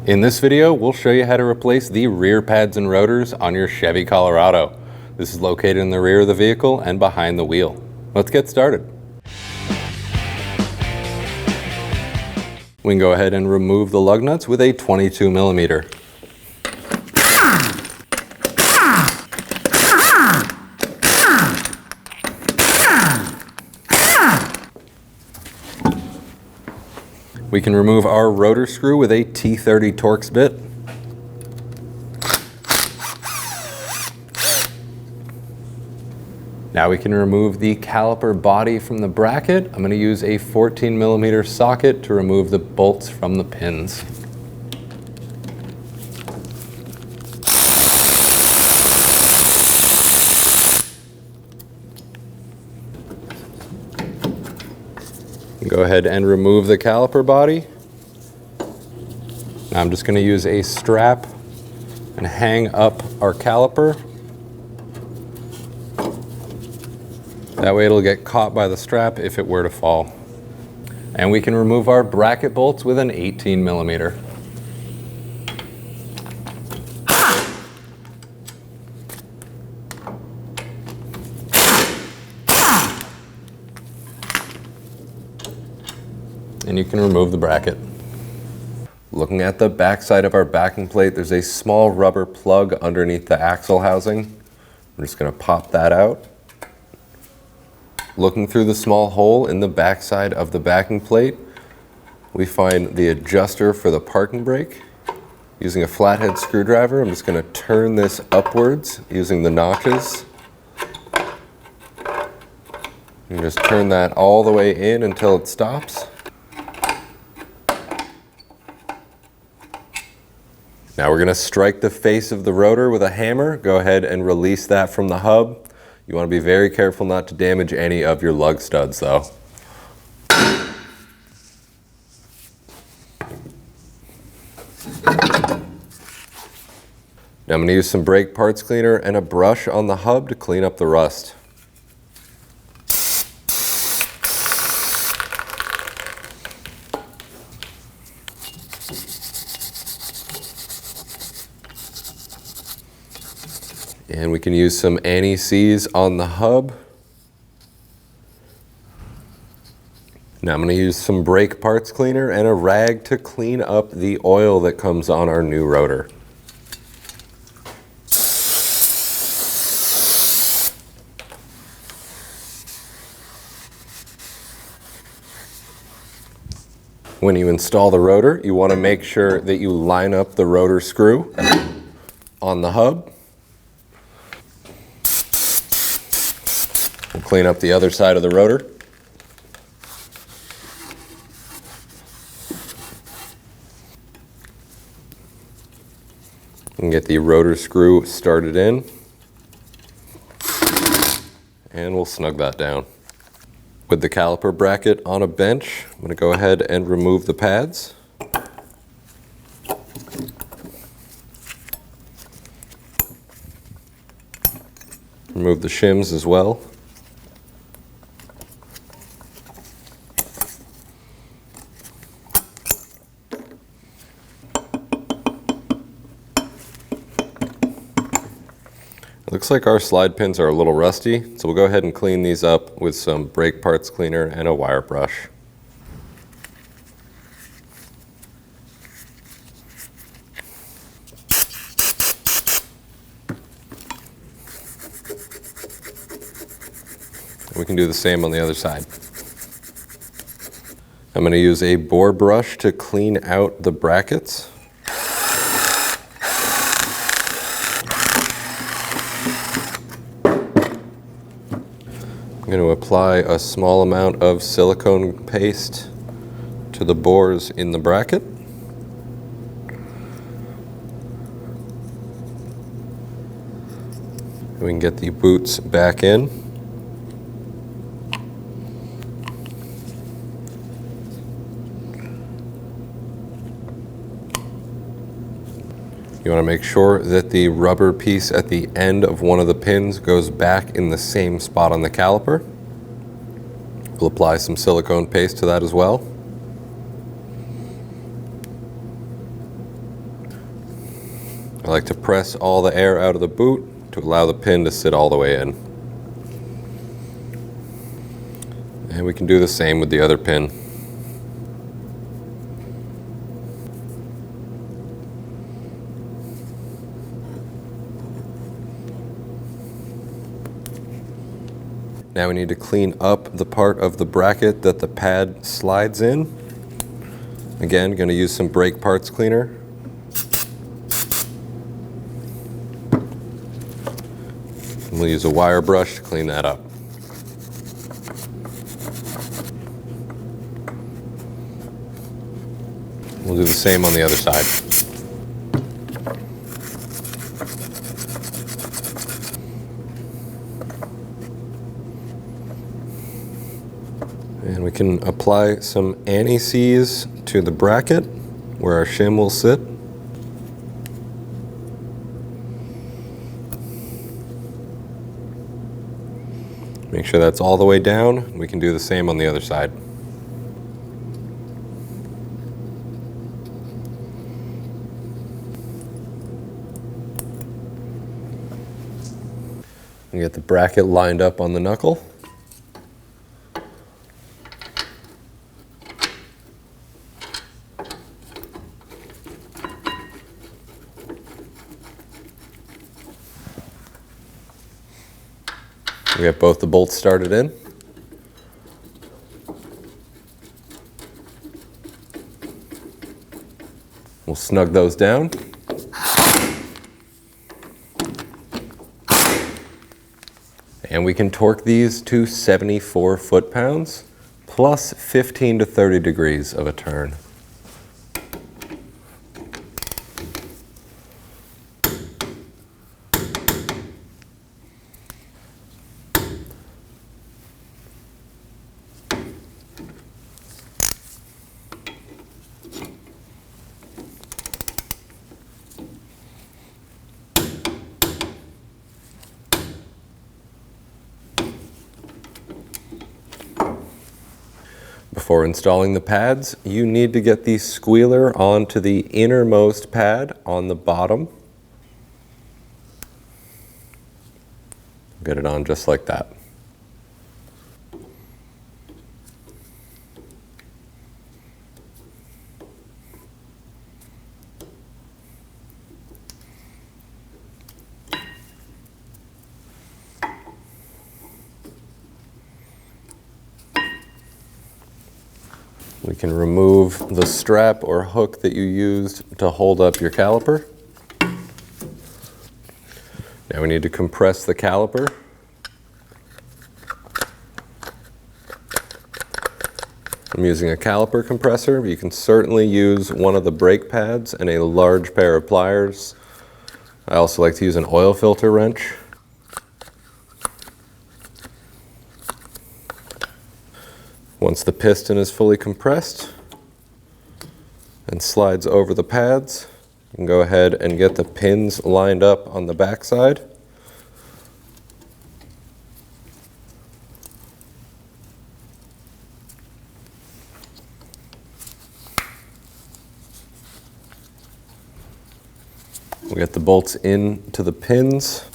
In this video, we'll show you how to replace the rear pads and rotors on your Chevy Colorado. This is located in the rear of the vehicle and behind the wheel. Let's get started. We can go ahead and remove the lug nuts with a 22 millimeter. We can remove our rotor screw with a T30 Torx bit. Now we can remove the caliper body from the bracket. I'm going to use a 14 millimeter socket to remove the bolts from the pins. Go ahead and remove the caliper body. Now I'm just going to use a strap and hang up our caliper. That way it'll get caught by the strap if it were to fall. And we can remove our bracket bolts with an 18 millimeter. And you can remove the bracket. Looking at the back side of our backing plate, there's a small rubber plug underneath the axle housing. I'm just going to pop that out. Looking through the small hole in the back side of the backing plate, we find the adjuster for the parking brake. Using a flathead screwdriver, I'm just going to turn this upwards using the notches. And just turn that all the way in until it stops. Now we're going to strike the face of the rotor with a hammer. Go ahead and release that from the hub. You want to be very careful not to damage any of your lug studs though. Now I'm going to use some brake parts cleaner and a brush on the hub to clean up the rust. And we can use some anti-seize on the hub. Now I'm going to use some brake parts cleaner and a rag to clean up the oil that comes on our new rotor. When you install the rotor, you want to make sure that you line up the rotor screw on the hub. We'll clean up the other side of the rotor. And get the rotor screw started in. And we'll snug that down. With the caliper bracket on a bench, I'm going to go ahead and remove the pads. Remove the shims as well. Looks like our slide pins are a little rusty, so we'll go ahead and clean these up with some brake parts cleaner and a wire brush. We can do the same on the other side. I'm going to use a bore brush to clean out the brackets. I'm going to apply a small amount of silicone paste to the bores in the bracket. We can get the boots back in. You want to make sure that the rubber piece at the end of one of the pins goes back in the same spot on the caliper. We'll apply some silicone paste to that as well. I like to press all the air out of the boot to allow the pin to sit all the way in. And we can do the same with the other pin. Now we need to clean up the part of the bracket that the pad slides in. Again, going to use some brake parts cleaner. We'll use a wire brush to clean that up. We'll do the same on the other side. And we can apply some anti-seize to the bracket where our shim will sit. Make sure that's all the way down. We can do the same on the other side. We get the bracket lined up on the knuckle. We got both the bolts started in. We'll snug those down. And we can torque these to 74 foot-pounds plus 15 to 30 degrees of a turn. Before installing the pads, you need to get the squealer onto the innermost pad on the bottom. Get it on just like that. We can remove the strap or hook that you used to hold up your caliper. Now we need to compress the caliper. I'm using a caliper compressor, but you can certainly use one of the brake pads and a large pair of pliers. I also like to use an oil filter wrench. Once the piston is fully compressed and slides over the pads, you can go ahead and get the pins lined up on the back side. We get the bolts into the pins.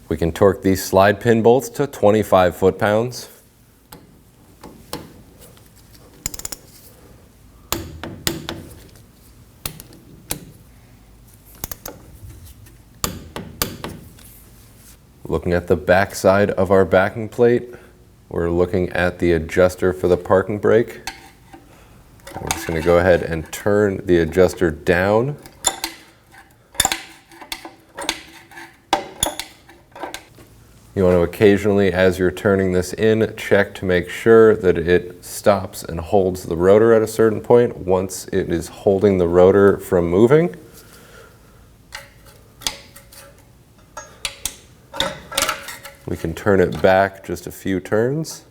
We can torque these slide pin bolts to 25 foot-pounds. Looking at the back side of our backing plate, we're looking at the adjuster for the parking brake. We're just going to go ahead and turn the adjuster down. You want to occasionally, as you're turning this in, check to make sure that it stops and holds the rotor at a certain point. Once it is holding the rotor from moving, we can turn it back just a few turns.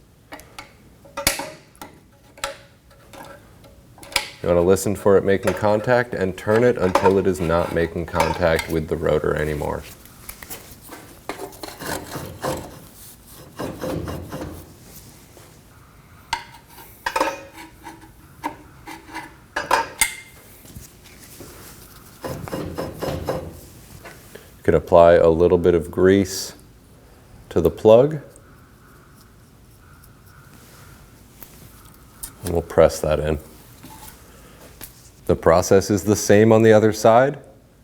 You want to listen for it making contact and turn it until it is not making contact with the rotor anymore. You could apply a little bit of grease to the plug. And we'll press that in. The process is the same on the other side.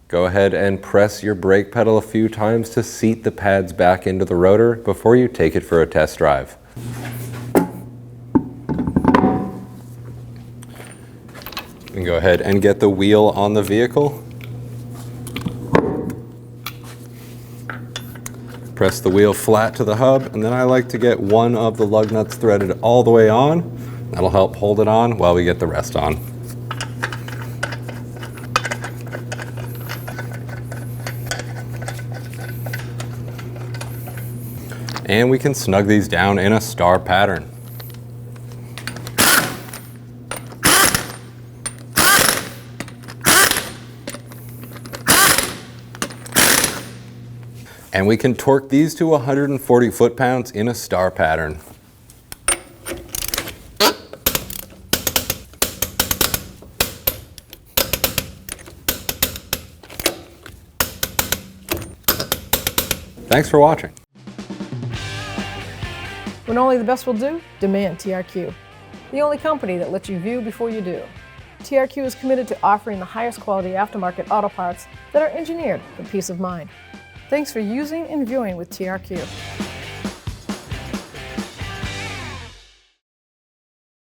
Go ahead and press your brake pedal a few times to seat the pads back into the rotor before you take it for a test drive. And go ahead and get the wheel on the vehicle. Press the wheel flat to the hub, and then I like to get one of the lug nuts threaded all the way on. That'll help hold it on while we get the rest on. And we can snug these down in a star pattern. And we can torque these to 140 foot-pounds in a star pattern. Thanks for watching. When only the best will do, demand TRQ. The only company that lets you view before you do. TRQ is committed to offering the highest quality aftermarket auto parts that are engineered for peace of mind. Thanks for using and viewing with TRQ.